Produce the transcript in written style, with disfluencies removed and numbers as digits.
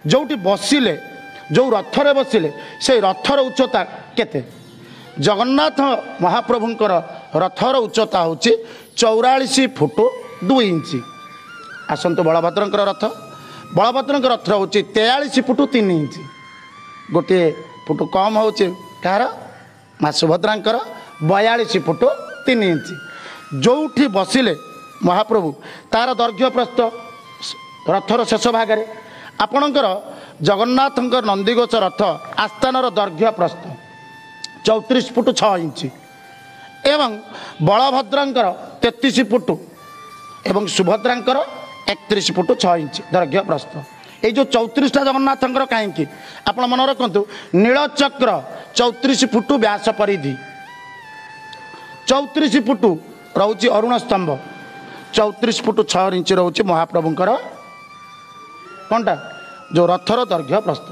जोटी बसिले जो रथरे बसिले से रथर उच्चता केते जगन्नाथ महाप्रभुंकर रथर उच्चता हूँ 44 फुट 2 इंच। आसतु बलभद्रंकर रथ बलभद्रंकर रथ हूँ 43 फुट 3 इंच गोटे फुट कम हूँ कार माँ सुभद्रांकर 42 फुट 3 इंच जोठी बसिले महाप्रभु तार दैर्घ्य प्रस्थ रथर शेष भागे आपणकर जगन्नाथ नंदीघोष रथ आस्थानर दैर्घ्य प्रस्थ 34 फुट 6 इंच एवं बलभद्रंकर 33 फुट एवं सुभद्रांकर 31 फुट 6 इंच दैर्घ्य प्रस्थ। ये जो 34टा जगन्नाथंकर कहीं आप मन रखु नीलचक्र 34 फुट व्यास परिधि 34 फुट रोचे अरुण स्तंभ 34 फुट 6 इंच रोचे महाप्रभुंकर कौनटा जो रथर दैर्घ्य प्रस्थ।